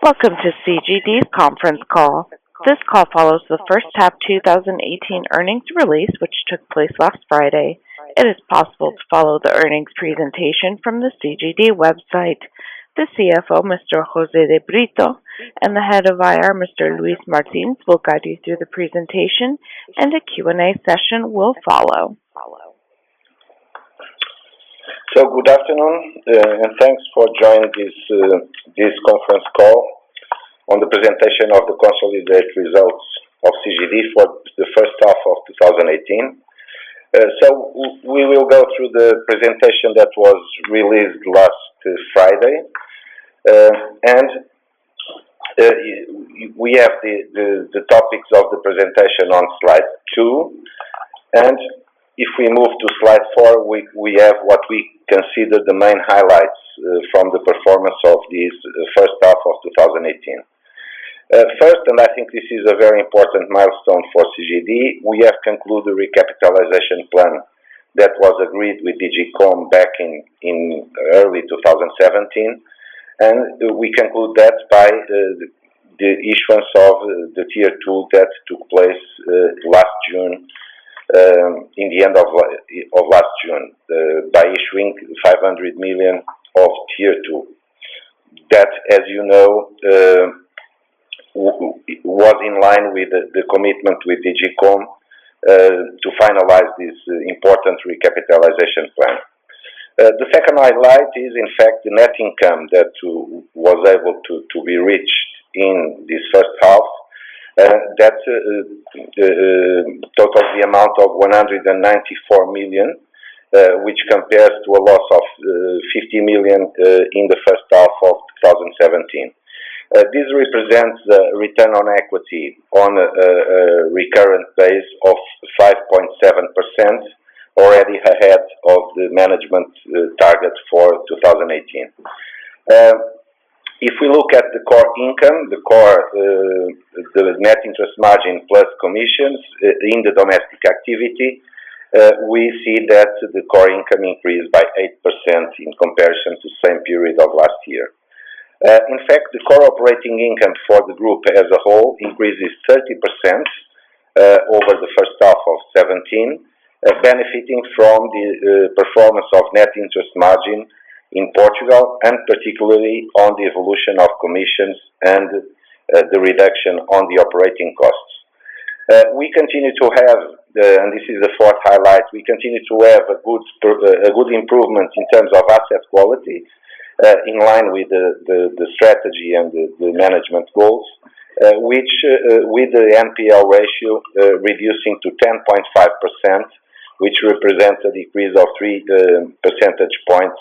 Welcome to CGD's conference call. This call follows the first half 2018 earnings release, which took place last Friday. It is possible to follow the earnings presentation from the CGD website. The CFO, Mr. José de Brito, and the head of IR, Mr. Luis Martins, will guide you through the presentation, and a Q&A session will follow. So good afternoon, and thanks for joining this conference call on the presentation of the consolidated results of CGD for the first half of 2018. So we will go through the presentation that was released last Friday, and we have the topics of the presentation on slide 2, and if we move to slide 4, we have what we consider the main highlights from the performance of this first half of 2018. First, and I think this is a very important milestone for CGD, we have concluded the recapitalization plan that was agreed with DG back in early 2017, and we conclude that by the issuance of the Tier 2 that took place last June, in the end of last June, by issuing 500 million of Tier 2. That, as you know, was in line with the commitment with DG to finalize this important recapitalization plan. The second highlight is, in fact, the net income that was able to be reached in this first half. That totals the amount of 194 million, which compares to a loss of 50 million in the first half of 2017. This represents a return on equity on a recurrent base of 5.7%, already ahead of the management target for 2018. If we look at the core income, the net interest margin plus commissions in the domestic activity, we see that the core income increased by 8% in comparison to the same period of last year. In fact, the core operating income for the group as a whole increases 30% over the first half of 2017, benefiting from the performance of net interest margin in Portugal, and particularly on the evolution of commissions and the reduction on the operating costs. We continue to have, and this is the fourth highlight, we continue to have a good improvement in terms of asset quality, in line with the strategy and the management goals, which with the NPL ratio reducing to 10.5%, which represents a decrease of 3 percentage points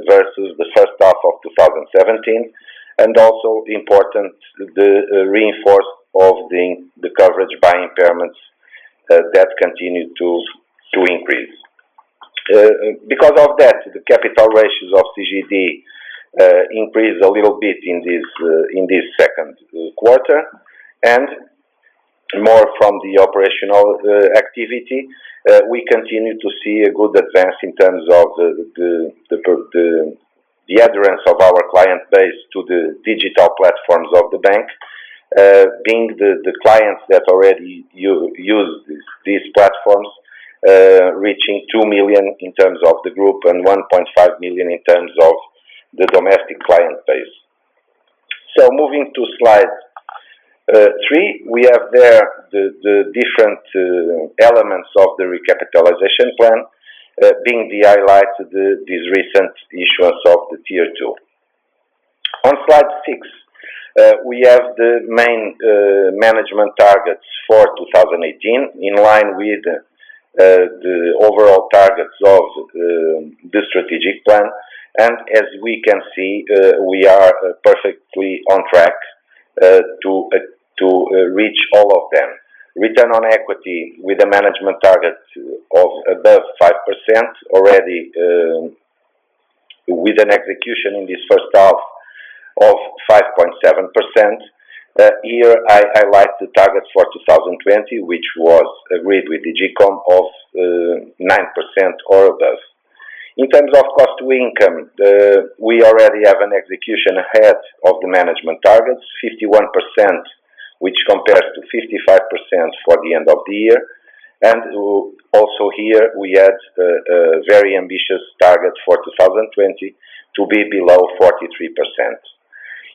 versus the first half of 2017, and also important, the reinforce of the coverage by impairments that continue to increase. Because of that, the capital ratios of CGD increased a little bit in this second quarter, and more from the operational activity, we continue to see a good advance in terms of the adherence of our client base to the digital platforms of the bank, being the clients that already use these platforms, reaching 2 million in terms of the group and 1.5 million in terms of the domestic client base. So moving to slide 3, we have there the different elements of the recapitalization plan, being the highlight this recent issuance of the Tier 2. On slide 6, we have the main management targets for 2018, in line with the overall targets of the strategic plan, and as we can see, we are perfectly on track to reach all of them. Return on equity with a management target of above 5%, already with an execution in this first half of 5.7%. Here I highlight the targets for 2020, which was agreed with DG of 9% or above. In terms of cost to income, we already have an execution ahead of the management targets, 51%, which compares to 55% for the end of the year. And also here we had a very ambitious target for 2020 to be below 43%.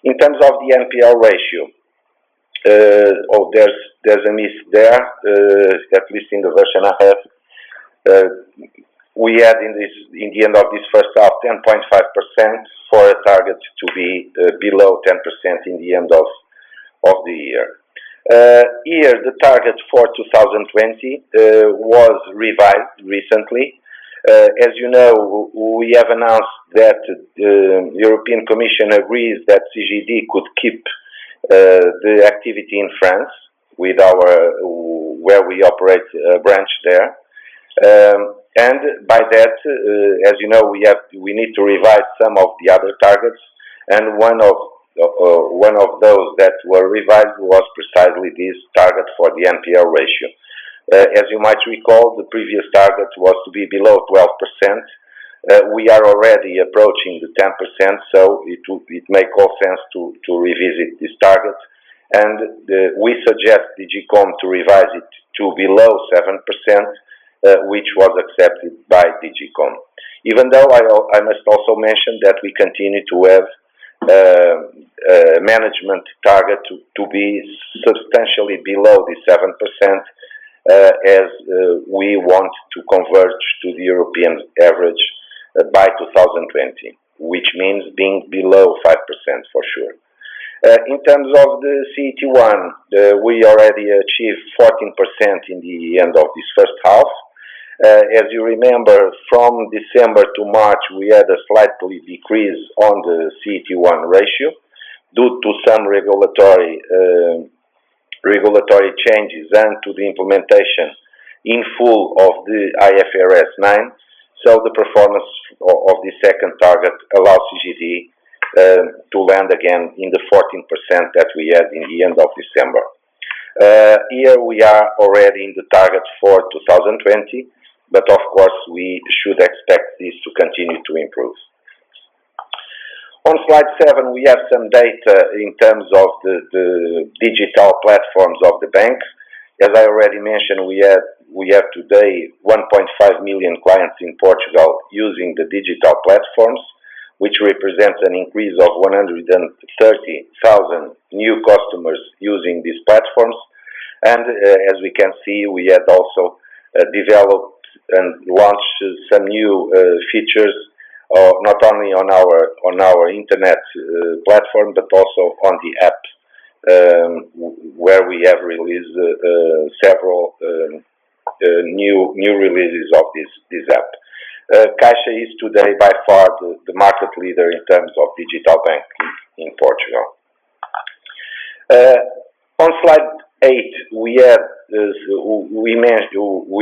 In terms of the NPL ratio, there's a miss there, at least in the version I have. We had in the end of this first half 10.5% for a target to be below 10% in the end of the year. Here the target for 2020 was revised recently. As you know, we have announced that the European Commission agrees that CGD could keep the activity in France with where we operate a branch there. And by that, as you know, we need to revise some of the other targets, and one of those that were revised was precisely this target for the NPL ratio. As you might recall, the previous target was to be below 12%. We are already approaching the 10%, so it makes all sense to revisit this target. And we suggest DGCOM to revise it to below 7%, which was accepted by DGCOM. Even though I must also mention that we continue to have management target to be substantially below the 7%, as we want to converge to the European average by 2020, which means being below 5% for sure. In terms of the CET1, we already achieved 14% in the end of this first half. As you remember, from December to March, we had a slightly decrease on the CET1 ratio due to some regulatory changes and to the implementation in full of the IFRS 9. So the performance of the second target allows CGD to land again in the 14% that we had in the end of December. Here we are already in the target for 2020, but of course we should expect this to continue to improve. On slide 7, we have some data in terms of the digital platforms of the bank. As I already mentioned, we have today 1.5 million clients in Portugal using the digital platforms, which represents an increase of 130,000 new customers using these platforms. And as we can see, we had also developed and launched some new features, not only on our internet platform, but also on the app, where we have released several new releases of this app. Caixa is today by far the market leader in terms of digital banking in Portugal. On slide 8, we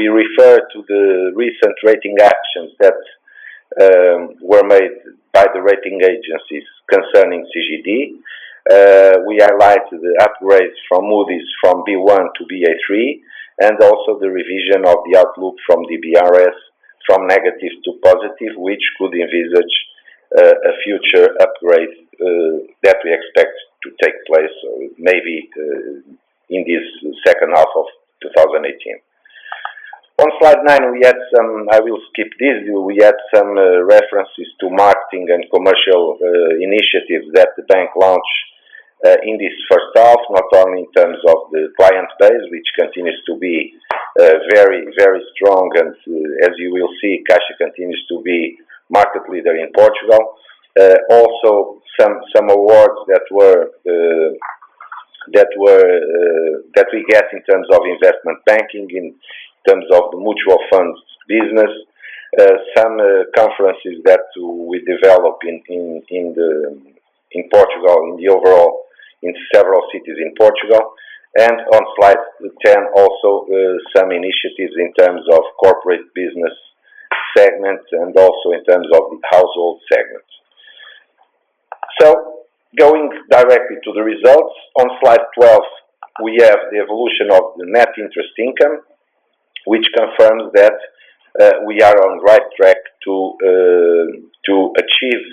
refer to the recent rating actions that were made by the rating agencies concerning CGD. We highlight the upgrades from Moody's from B1 to BA3, and also the revision of the outlook from the BRS from negative to positive, which could envisage a future upgrade that we expect to take place maybe in this second half of 2018. On slide 9, we had some, I will skip this, we had some references to marketing and commercial initiatives that the bank launched in this first half, not only in terms of the client base, which continues to be very, very strong, and as you will see, Caixa continues to be market leader in Portugal. Also, some awards that we get in terms of investment banking, in terms of the mutual funds business, some conferences that we develop in Portugal, in several cities in Portugal, and on slide 10 also some initiatives in terms of corporate business segment and also in terms of the household segment. So, going directly to the results, on slide 12 we have the evolution of the net interest income, which confirms that we are on right track to achieve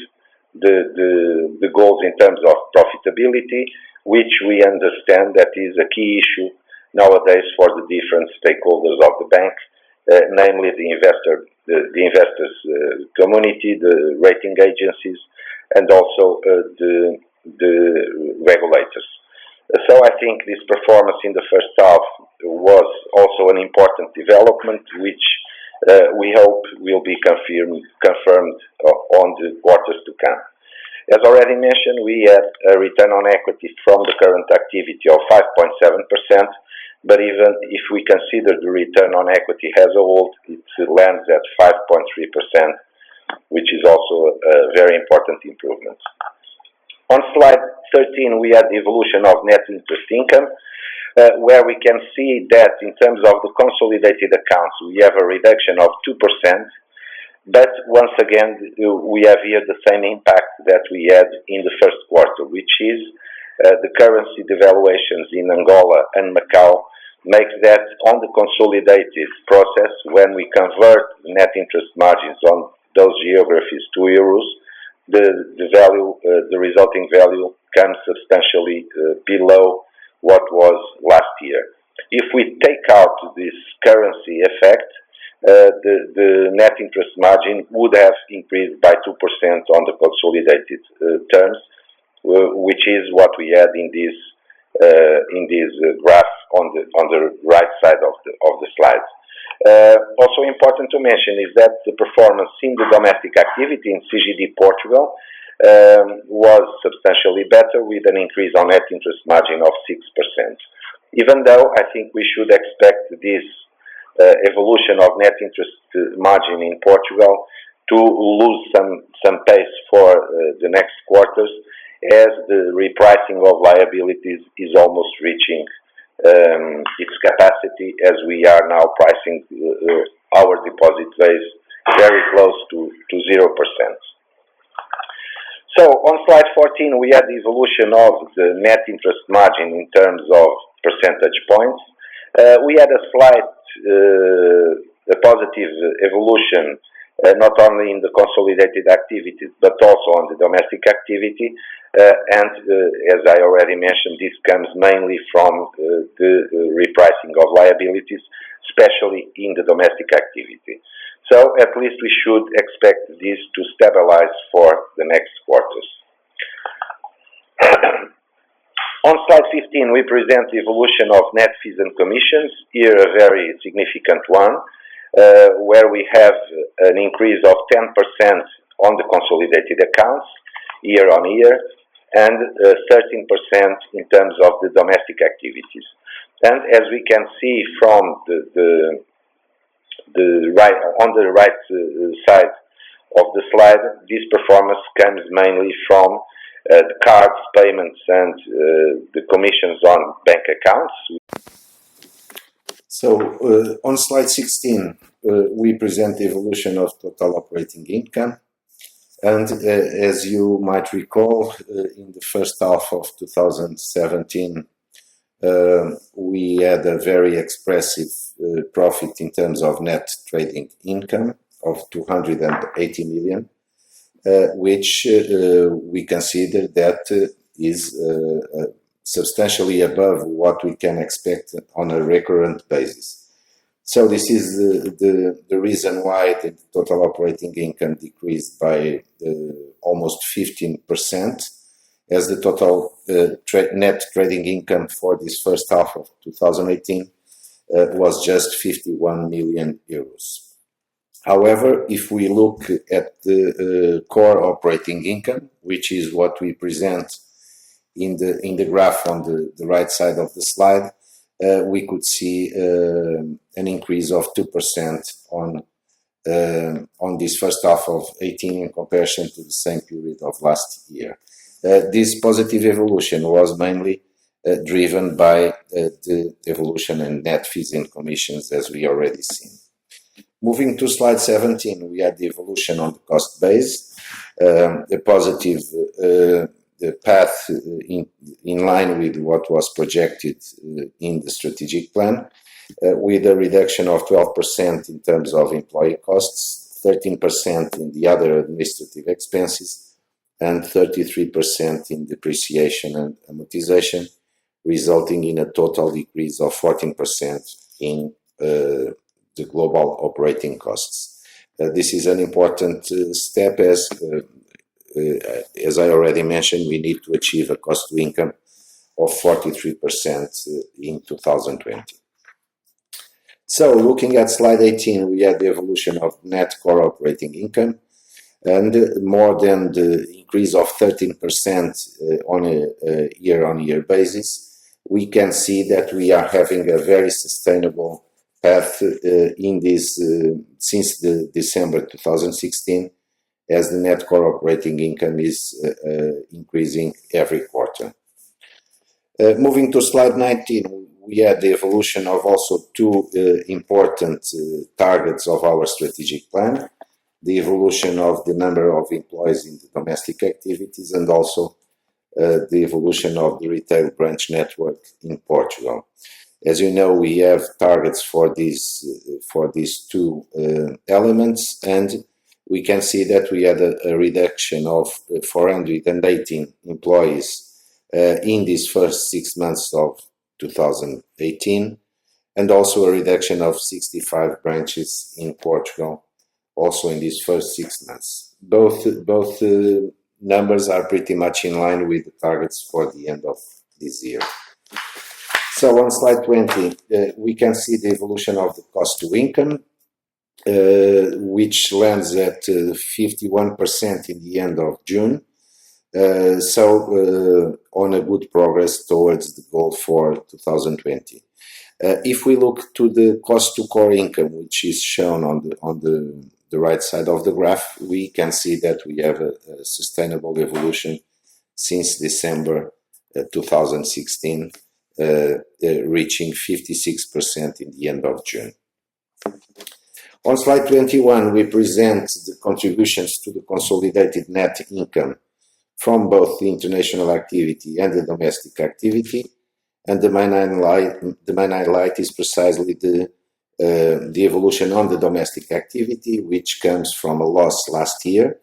the goals in terms of profitability, which we understand that is a key issue nowadays for the different stakeholders of the bank, namely the investors community, the rating agencies, and also the regulators. So I think this performance in the first half was also an important development, which we hope will be confirmed on the quarters to come. As already mentioned, we had a return on equity from the current activity of 5.7%, but even if we consider the return on equity as a whole, it lands at 5.3%, which is also a very important improvement. On slide 13, we have the evolution of net interest income, where we can see that in terms of the consolidated accounts, we have a reduction of 2%, but once again, we have here the same impact that we had in the first quarter, which is the currency devaluations in Angola and Macau makes that on the consolidated process, when we convert net interest margins on those geographies to euros, the resulting value comes substantially below what was last year. If we take out this currency effect, the net interest margin would have increased by 2% on the consolidated terms, which is what we had in this graph on the right side of the slide. Also important to mention is that the performance in the domestic activity in CGD Portugal was substantially better, with an increase on net interest margin of 6%. Even though I think we should expect this evolution of net interest margin in Portugal to lose some pace for the next quarters, as the repricing of liabilities is almost reaching its capacity, as we are now pricing our deposit base very close to 0%. So on slide 14, we had the evolution of the net interest margin in terms of percentage points. We had a slight positive evolution, not only in the consolidated activities, but also on the domestic activity. And as I already mentioned, this comes mainly from the repricing of liabilities, especially in the domestic activity. So at least we should expect this to stabilize for the next quarters. On slide 15, we present the evolution of net fees and commissions. Here, a very significant one, where we have an increase of 10% on the consolidated accounts year on year, and 13% in terms of the domestic activities. And as we can see from on the right side of the slide, this performance comes mainly from the cards, payments, and the commissions on bank accounts. So on slide 16, we present the evolution of total operating income. And as you might recall, in the first half of 2017, we had a very expressive profit in terms of net trading income of 280 million, which we consider that is substantially above what we can expect on a recurrent basis. So this is the reason why the total operating income decreased by almost 15%, as the total net trading income for this first half of 2018 was just 51 million euros. However, if we look at the core operating income, which is what we present in the graph on the right side of the slide, we could see an increase of 2% on this first half of 2018 in comparison to the same period of last year. This positive evolution was mainly driven by the evolution in net fees and commissions, as we already seen. Moving to slide 17, we had the evolution on the cost base, a positive path in line with what was projected in the strategic plan. with a reduction of 12% in terms of employee costs, 13% in the other administrative expenses, and 33% in depreciation and amortization, resulting in a total decrease of 14% in the global operating costs. This is an important step as I already mentioned, we need to achieve a cost to income of 43% in 2020. So looking at slide 18, we had the evolution of net core operating income, and more than the increase of 13% on a year-on-year basis, we can see that we are having a very sustainable path in this since the December 2016, as the net core operating income is increasing every quarter. Moving to slide 19, we had the evolution of also two important targets of our strategic plan, the evolution of the number of employees in the domestic activities, and also the evolution of the retail branch network in Portugal. As you know, we have targets for these two elements, and we can see that we had a reduction of 418 employees in these first 6 months of 2018, and also a reduction of 65 branches in Portugal, also in these first 6 months. Both numbers are pretty much in line with the targets for the end of this year. So on slide 20, we can see the evolution of the cost to income, which lands at 51% in the end of June. On a good progress towards the goal for 2020. If we look to the cost to core income, which is shown on the right side of the graph, we can see that we have a sustainable evolution since December 2016, reaching 56% in the end of June. On slide 21, we present the contributions to the consolidated net income from both the international activity and the domestic activity, and the main highlight is precisely the evolution on the domestic activity, which comes from a loss last year.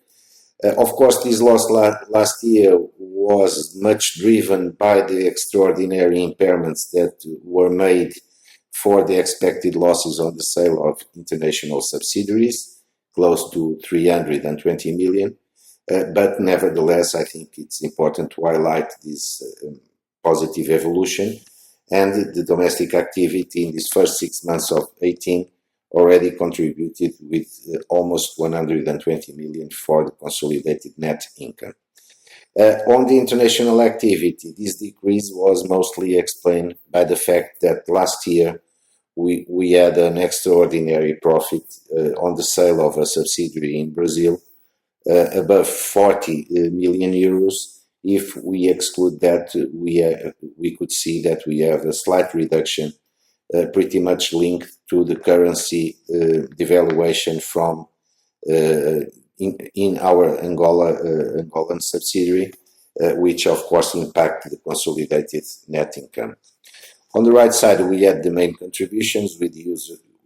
Of course, this loss last year was much driven by the extraordinary impairments that were made for the expected losses on the sale of international subsidiaries, close to 320 million. But nevertheless, I think it's important to highlight this positive evolution, and the domestic activity in these first 6 months of 2018 already contributed with almost 120 million for the consolidated net income. On the international activity, this decrease was mostly explained by the fact that last year we had an extraordinary profit on the sale of a subsidiary in Brazil, above 40 million euros. If we exclude that, we could see that we have a slight reduction, pretty much linked to the currency devaluation from in our Angolan subsidiary, which of course impacted the consolidated net income. On the right side, we had the main contributions with the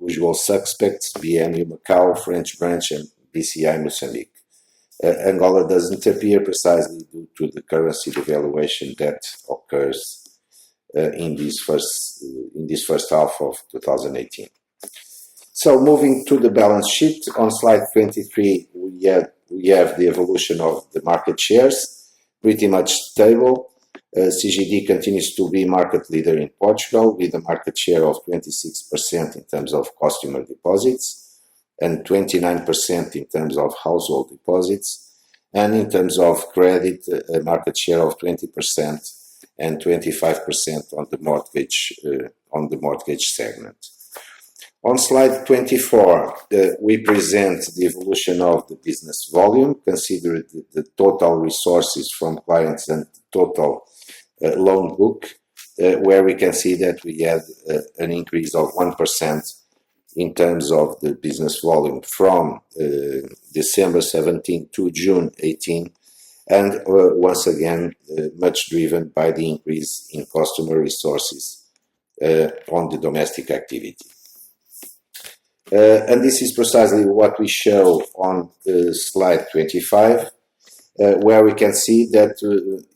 usual suspects: BMU Macau, French branch, and BCI Mozambique. Angola doesn't appear precisely due to the currency devaluation that occurs in this first half of 2018. So moving to the balance sheet, on slide 23, we have the evolution of the market shares, pretty much stable. CGD continues to be market leader in Portugal with a market share of 26% in terms of customer deposits, and 29% in terms of household deposits, and in terms of credit, a market share of 20% and 25% on the mortgage segment. On slide 24, we present the evolution of the business volume, considering the total resources from clients and total loan book, where we can see that we had an increase of 1% in terms of the business volume from December 17 to June 18, and once again much driven by the increase in customer resources on the domestic activity. And this is precisely what we show on slide 25, where we can see that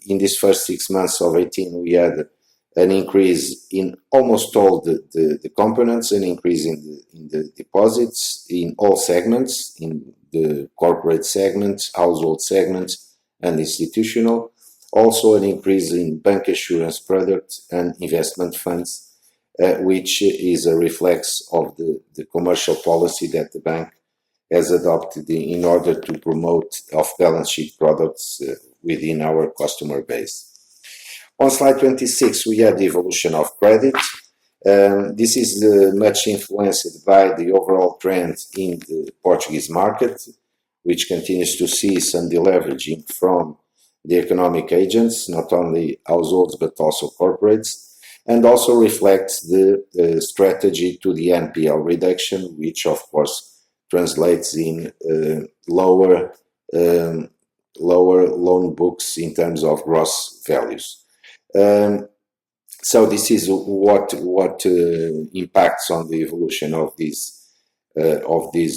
in these first 6 months of 18 we had an increase in almost all the components, an increase in the deposits in all segments, in the corporate segment, household segment, and institutional. Also an increase in bank assurance products and investment funds, which is a reflex of the commercial policy that the bank has adopted in order to promote off-balance sheet products within our customer base. On slide 26, we have the evolution of credit. This is much influenced by the overall trend in the Portuguese market, which continues to see some deleveraging from the economic agents, not only households but also corporates, and also reflects the strategy to the NPL reduction, which of course translates in lower loan books in terms of gross values. So this is what impacts on the evolution of this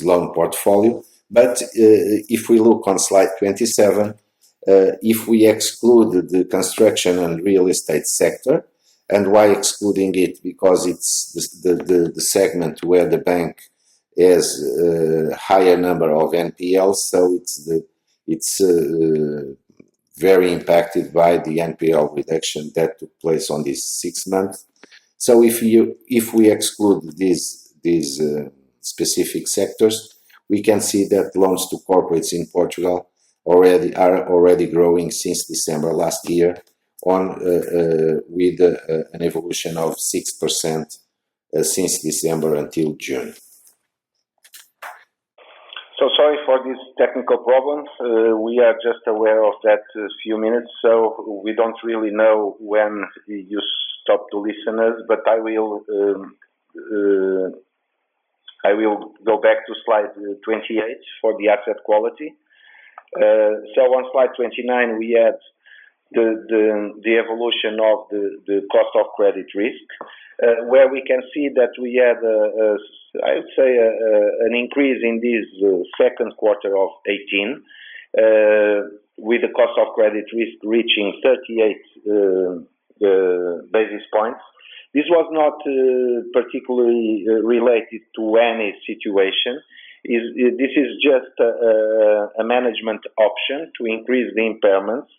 loan portfolio. But if we look on slide 27, if we exclude the construction and real estate sector, and why excluding it? Because it's the segment where the bank has a higher number of NPLs, so it's very impacted by the NPL reduction that took place on these 6 months. So if we exclude these specific sectors, we can see that loans to corporates in Portugal are already growing since December last year, with an evolution of 6% since December until June. So sorry for these technical problems. We are just aware of that a few minutes, so we don't really know when you stop to listen us, but I will go back to slide 28 for the asset quality. So on slide 29 we had the evolution of the cost of credit risk, where we can see that we had I would say an increase in this second quarter of 18, with the cost of credit risk reaching 38 basis points. This was not particularly related to any situation. This is just a management option to increase the impairments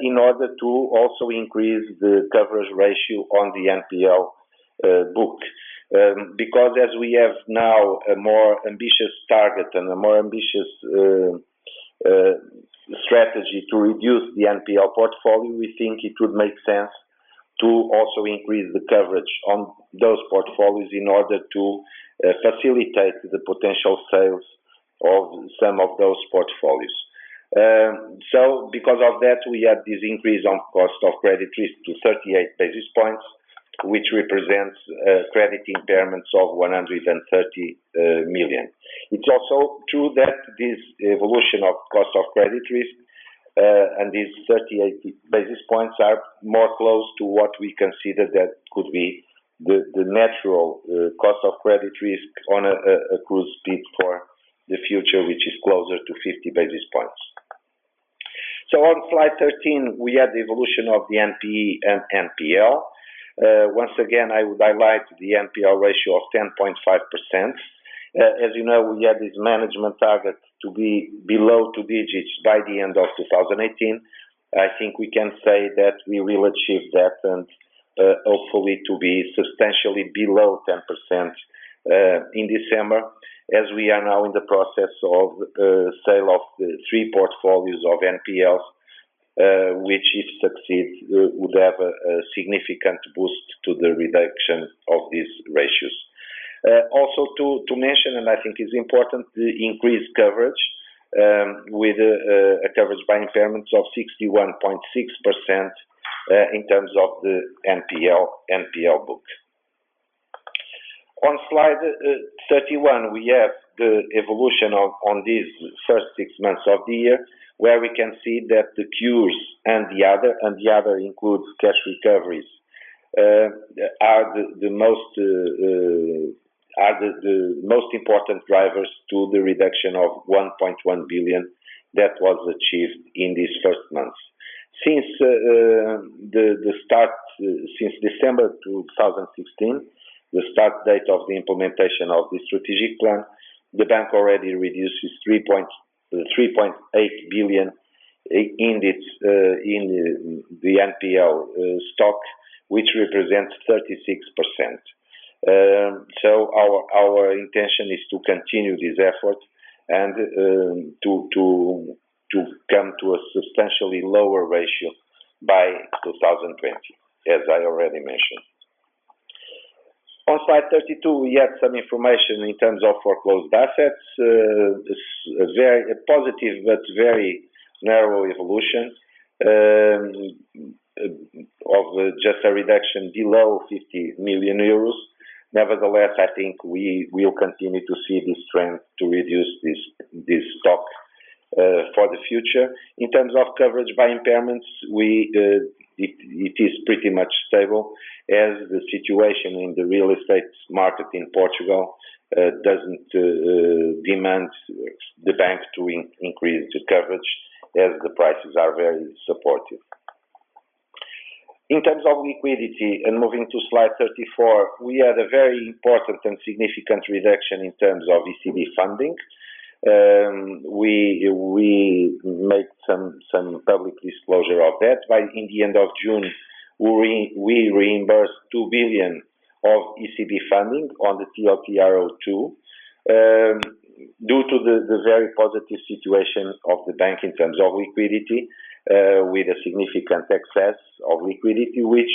in order to also increase the coverage ratio on the NPL book. Because as we have now a more ambitious target and a more ambitious strategy to reduce the NPL portfolio, we think it would make sense to also increase the coverage on those portfolios in order to facilitate the potential sales of some of those portfolios. So because of that, we had this increase on cost of credit risk to 38 basis points, which represents credit impairments of 130 million. It's also true that this evolution of cost of credit risk and these 38 basis points are more close to what we consider that could be the natural cost of credit risk on a cruise speed for the future, which is closer to 50 basis points. So on slide 13, we had the evolution of the NPE and NPL. Once again, I would highlight the NPL ratio of 10.5%. As you know, we had this management target to be below 2 digits by the end of 2018. I think we can say that we will achieve that, and hopefully to be substantially below 10% in December, as we are now in the process of sale of the 3 portfolios of NPLs, which, if succeed, would have a significant boost to the reduction of these ratios. Also to mention, and I think is important, the increased coverage with a coverage by impairments of 61.6% in terms of the NPL book. On slide 31, we have the evolution on these first 6 months of the year, where we can see that the cures and the other includes cash recoveries are the most important drivers to the reduction of 1.1 billion that was achieved in these first months. Since since December 2016, the start date of the implementation of the strategic plan, the bank already reduces 3.8 billion in the NPL stock, which represents 36%. So our intention is to continue this effort and to come to a substantially lower ratio by 2020, as I already mentioned. On slide 32, we had some information in terms of foreclosed assets, a positive but very narrow evolution of just a reduction below 50 million euros. Nevertheless, I think we will continue to see this trend to reduce this stock for the future. In terms of coverage by impairments, it is pretty much stable, as the situation in the real estate market in Portugal doesn't demand the bank to increase the coverage, as the prices are very supportive. In terms of liquidity, and moving to slide 34, we had a very important and significant reduction in terms of ECB funding. We made some public disclosure of that. In the end of June, we reimbursed 2 billion of ECB funding on the TLTRO2 due to the very positive situation of the bank in terms of liquidity, with a significant excess of liquidity, which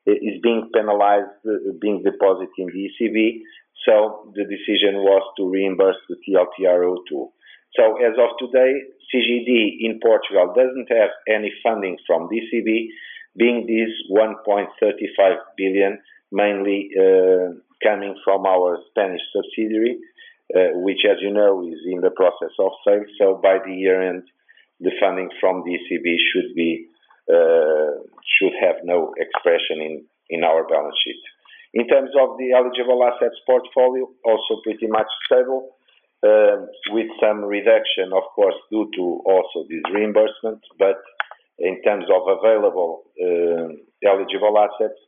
is being penalized, being deposited in the ECB. So the decision was to reimburse the TLTRO2. So as of today, CGD in Portugal doesn't have any funding from the ECB, being this 1.35 billion mainly coming from our Spanish subsidiary, which, as you know, is in the process of sale. So by the year end, the funding from the ECB should have no expression in our balance sheet. In terms of the eligible assets portfolio, also pretty much stable, with some reduction, of course, due to also this reimbursement. But in terms of available eligible assets,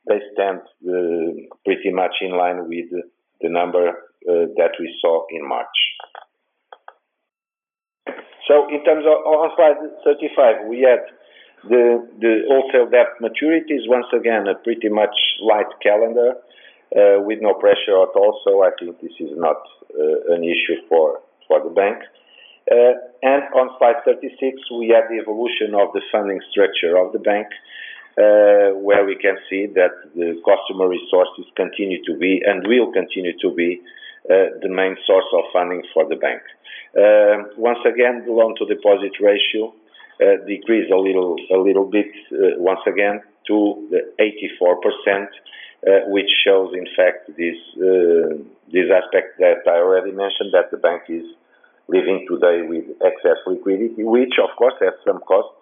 they stand pretty much in line with the number that we saw in March. So in terms of, on slide 35, we had the wholesale debt maturities. Once again, a pretty much light calendar with no pressure at all. So I think this is not an issue for the bank. And on slide 36, we had the evolution of the funding structure of the bank, where we can see that the customer resources continue to be and will continue to be the main source of funding for the bank. Once again, the loan to deposit ratio decreased a little bit once again to 84%, which shows in fact this aspect that I already mentioned, that the bank is living today with excess liquidity, which of course has some costs,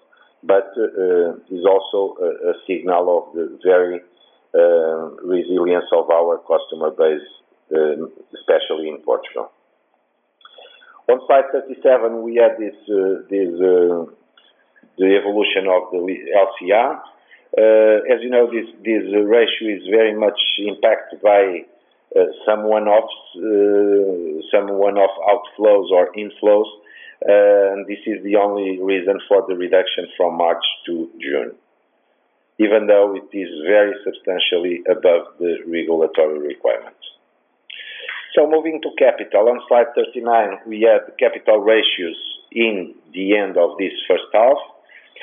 but is also a signal of the very resilience of our customer base, especially in Portugal. On slide 37, we had the evolution of the LCR. As you know, this ratio is very much impacted by some one-off outflows or inflows, and this is the only reason for the reduction from March to June, even though it is very substantially above the regulatory requirements. So moving to capital, on slide 39, we had capital ratios in the end of this first half,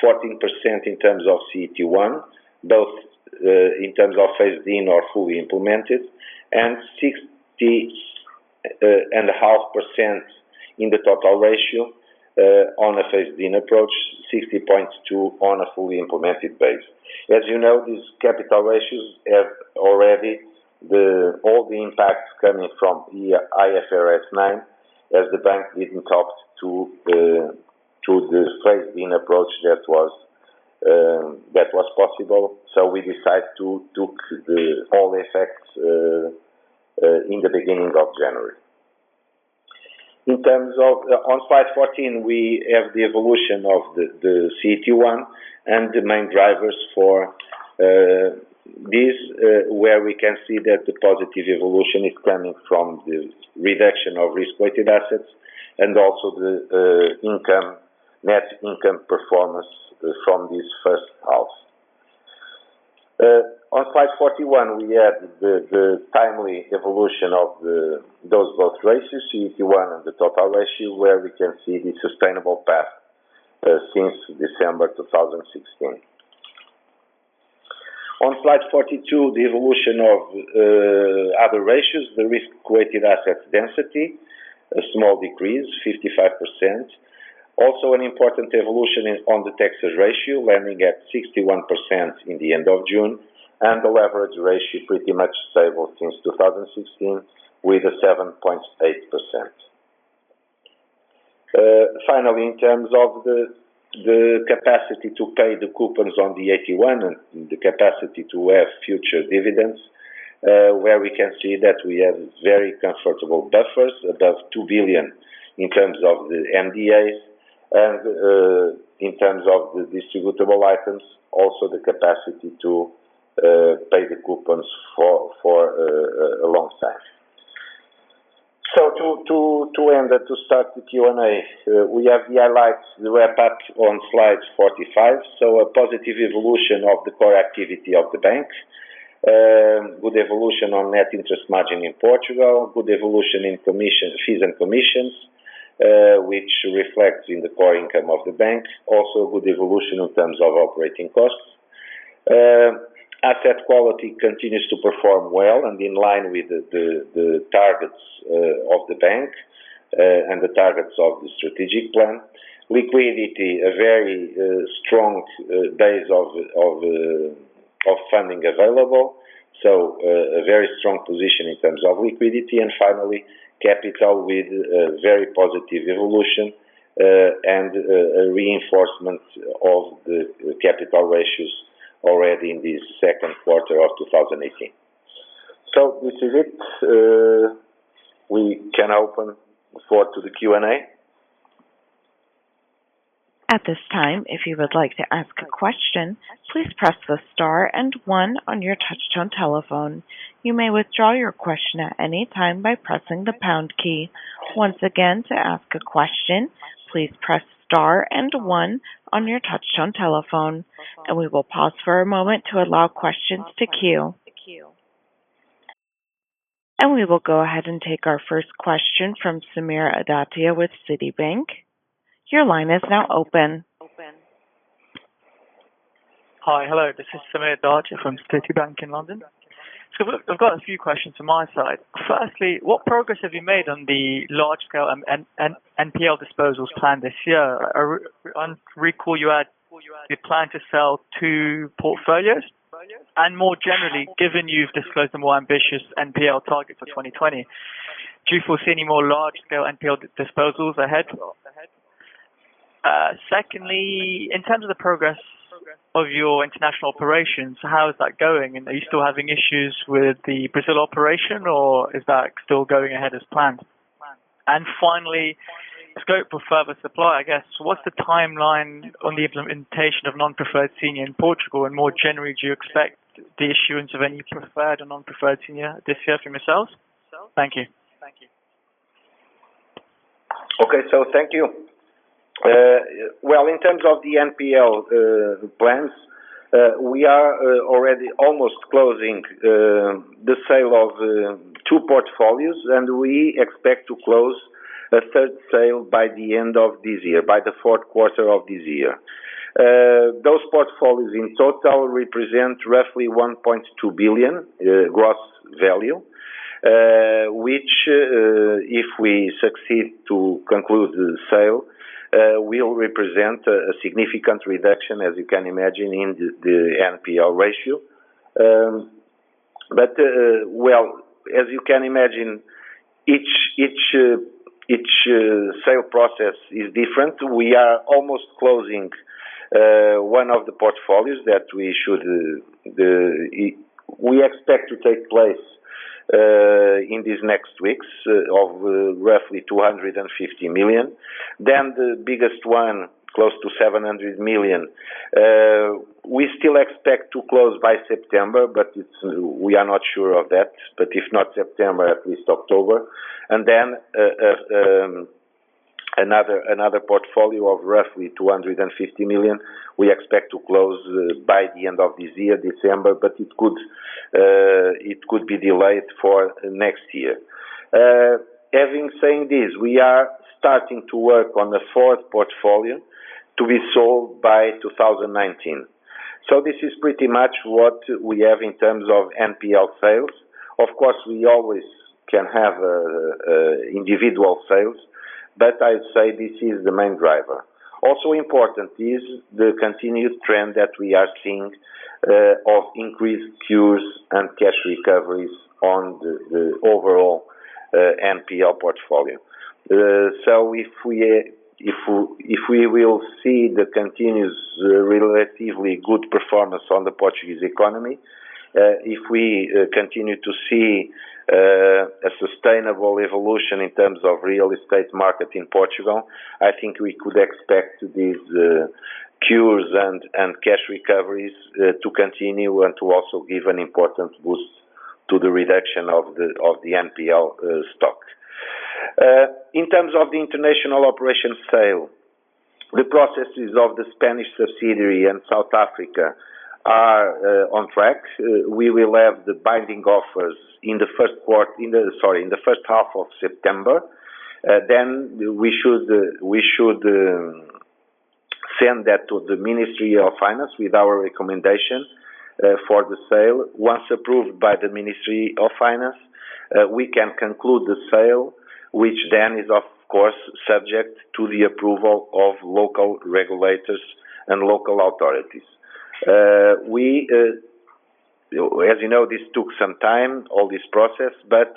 14% in terms of CET1, both in terms of phased-in or fully implemented, and 60.5% in the total ratio on a phased-in approach, 60.2% on a fully implemented base. As you know, these capital ratios have already all the impacts coming from IFRS 9, as the bank didn't opt to the phased-in approach that was that was possible. So we decided to took all effects in the beginning of January. In terms of, on slide 14, we have the evolution of the CET1 and the main drivers for this, where we can see that the positive evolution is coming from the reduction of risk-weighted assets and also the net income performance from this first half. On slide 41, we had the timely evolution of those both ratios, CET1 and the total ratio, where we can see the sustainable path since December 2016. On slide 42, the evolution of other ratios, the risk-weighted assets density, a small decrease, 55%. Also an important evolution on the taxes ratio, landing at 61% in the end of June, and the leverage ratio pretty much stable since 2016 with a 7.8%. Finally, in terms of the capacity to pay the coupons on the AT1 and the capacity to have future dividends, where we can see that we have very comfortable buffers, above 2 billion in terms of the MDAs, and in terms of the distributable items, also the capacity to pay the coupons for a long time. So to end and to start the Q&A, we have the highlights, the wrap-up on slide 45. So a positive evolution of the core activity of the bank, good evolution on net interest margin in Portugal, good evolution in fees and commissions, which reflects in the core income of the bank. Also good evolution in terms of operating costs. Asset quality continues to perform well and in line with the targets of the bank and the targets of the strategic plan. Liquidity, a very strong base of funding available, so a very strong position in terms of liquidity. And finally, capital with a very positive evolution and a reinforcement of the capital ratios already in this second quarter of 2018. So this is it. We can open the floor to the Q&A. At this time, if you would like to ask a question, please press the star and 1 on your touch-tone telephone. You may withdraw your question at any time by pressing the pound key. Once again, to ask a question, please press star and 1 on your touch-tone telephone, and we will pause for a moment to allow questions to queue. And we will go ahead and take our first question from Samir Adatia with Citibank. Your line is now open. Hi, hello, this is Samir Adatia from Citibank in London. So I've got a few questions on my side. Firstly, what progress have you made on the large-scale NPL disposals planned this year? I recall you plan to sell 2 portfolios. And more generally, given you've disclosed a more ambitious NPL target for 2020, do you foresee any more large-scale NPL disposals ahead? Secondly, in terms of the progress of your international operations, how is that going? And are you still having issues with the Brazil operation, or is that still going ahead as planned? And finally, scope for further supply, I guess. What's the timeline on the implementation of non-preferred senior in Portugal? And more generally, do you expect the issuance of any preferred or non-preferred senior this year from yourselves? Thank you. Okay, so thank you. Well, in terms of the NPL plans, we are already almost closing the sale of 2 portfolios, and we expect to close a 3rd sale by the end of this year, by the 4th quarter of this year. Those portfolios in total represent roughly 1.2 billion gross value, which, if we succeed to conclude the sale, will represent a significant reduction, as you can imagine, in the NPL ratio. But as you can imagine, each sale process is different. We are almost closing one of the portfolios that we expect to take place in these next weeks of roughly 250 million. Then the biggest one, close to 700 million, we still expect to close by September, but we are not sure of that. But if not September, at least October. And then another portfolio of roughly 250 million we expect to close by the end of this year, December, but it could be delayed for next year. Having said this, we are starting to work on the fourth portfolio to be sold by 2019. So this is pretty much what we have in terms of NPL sales. Of course, we always can have individual sales, but I'd say this is the main driver. Also important is the continued trend that we are seeing of increased cures and cash recoveries on the overall NPL portfolio. So if we will see the continuous relatively good performance on the Portuguese economy, if we continue to see a sustainable evolution in terms of real estate market in Portugal, I think we could expect these cures and cash recoveries to continue and to also give an important boost to the reduction of the NPL stock. In terms of the international operation sale, the processes of the Spanish subsidiary and South Africa are on track. We will have the binding offers in the first half of September. Then we should send that to the Ministry of Finance with our recommendation for the sale. Once approved by the Ministry of Finance, we can conclude the sale, which then is of course subject to the approval of local regulators and local authorities. As you know, this took some time, all this process, but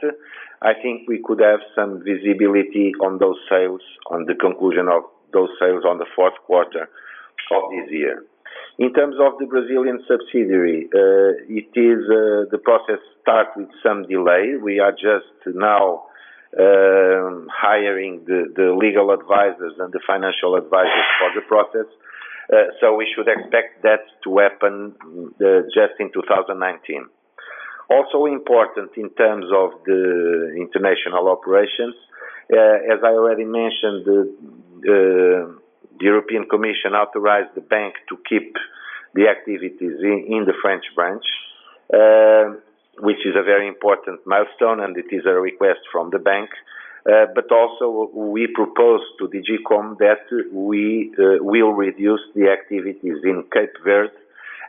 I think we could have some visibility on those sales, on the conclusion of those sales on the fourth quarter of this year. In terms of the Brazilian subsidiary, the process starts with some delay. We are just now hiring the legal advisors and the financial advisors for the process. So we should expect that to happen just in 2019. Also important in terms of the international operations, as I already mentioned, the European Commission authorized the bank to keep the activities in the French branch, which is a very important milestone, and it is a request from the bank. But also we propose to DG.Com that we will reduce the activities in Cape Verde,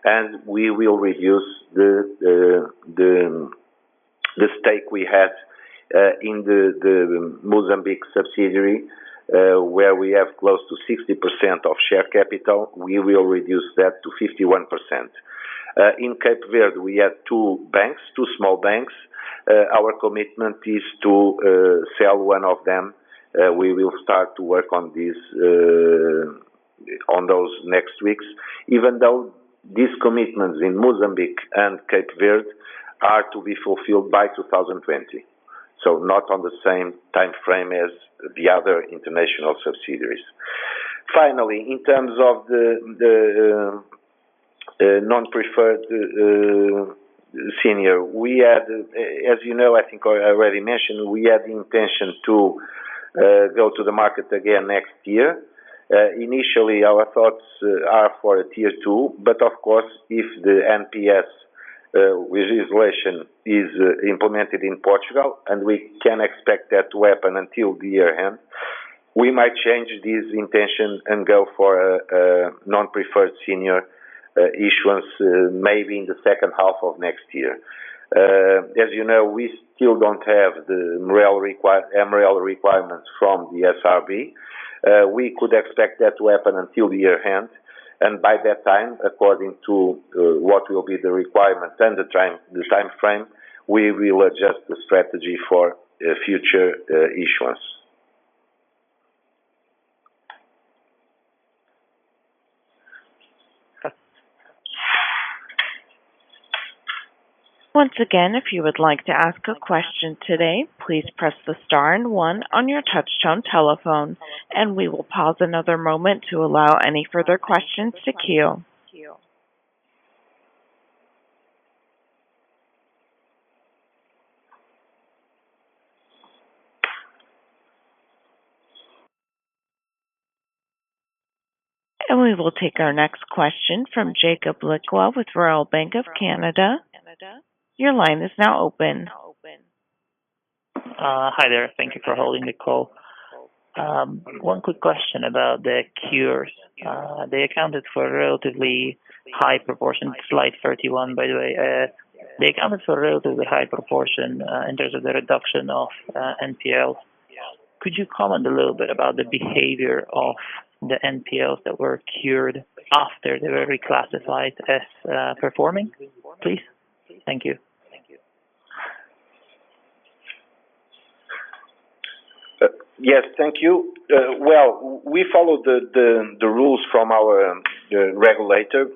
and we will reduce the stake we had in the Mozambique subsidiary, where we have close to 60% of share capital. We will reduce that to 51%. In Cape Verde, we had two small banks. Our commitment is to sell one of them. We will start to work on this on those next weeks, even though these commitments in Mozambique and Cape Verde are to be fulfilled by 2020. So not on the same time frame as the other international subsidiaries. Finally, in terms of the non-preferred senior, we had, as you know, I think I already mentioned, we had the intention to go to the market again next year. Initially, our thoughts are for a tier 2, but of course, if the NPS legislation is implemented in Portugal, and we can expect that to happen until the year end, we might change this intention and go for a non-preferred senior issuance maybe in the second half of next year. As you know, we still don't have the MREL requirements from the SRB. We could expect that to happen until the year end, and by that time, according to what will be the requirements and the time frame, we will adjust the strategy for future issuance. Once again, if you would like to ask a question today, please press the star and 1 on your touchtone telephone, and we will pause another moment to allow any further questions to queue. And we will take our next question from Jacob Lickwa with Royal Bank of Canada. Your line is now open. Hi there. Thank you for holding the call. One quick question about the cures. They accounted for a relatively high proportion, slide 31 by the way, they accounted for a relatively high proportion in terms of the reduction of NPLs. Could you comment a little bit about the behavior of the NPLs that were cured after they were reclassified as performing, please? Thank you. Yes, thank you. Well, we followed the rules from our regulator.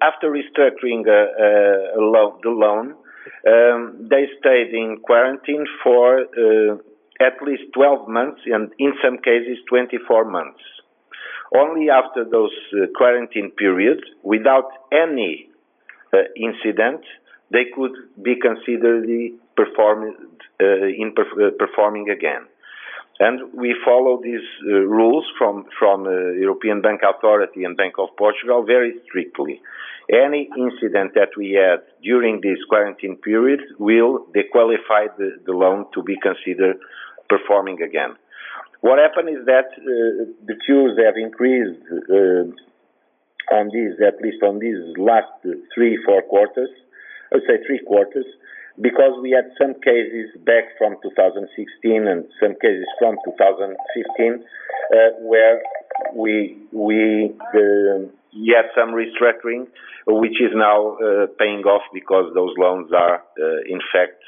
After restructuring the loan, they stayed in quarantine for at least 12 months and in some cases 24 months. Only after those quarantine periods, without any incident, they could be considered performing again. And we follow these rules from European Bank Authority and Bank of Portugal very strictly. Any incident that we had during this quarantine period will disqualify the loan to be considered performing again. What happened is that the cures have increased on these, at least on these last 3-4 quarters, I would say 3 quarters, because we had some cases back from 2016 and some cases from 2015 where we had some restructuring, which is now paying off because those loans are in fact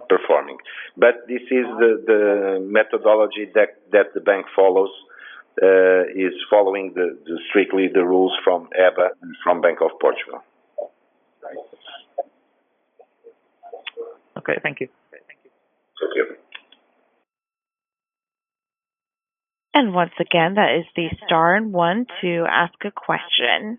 performing. But this is the methodology that the bank follows, is following strictly the rules from EBA and from Bank of Portugal. Okay, thank you. Thank you. And once again, that is the star and 1 to ask a question.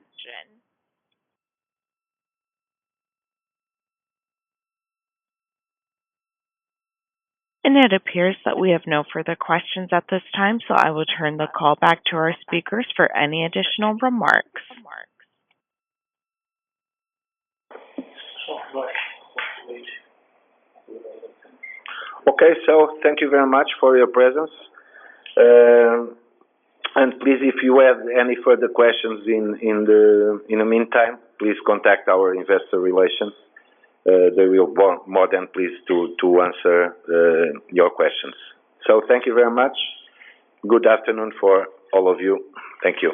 And it appears that we have no further questions at this time, so I will turn the call back to our speakers for any additional remarks. Okay, so thank you very much for your presence. And please, if you have any further questions in the meantime, please contact our investor relations. They will be more than pleased to answer your questions. So thank you very much. Good afternoon for all of you. Thank you.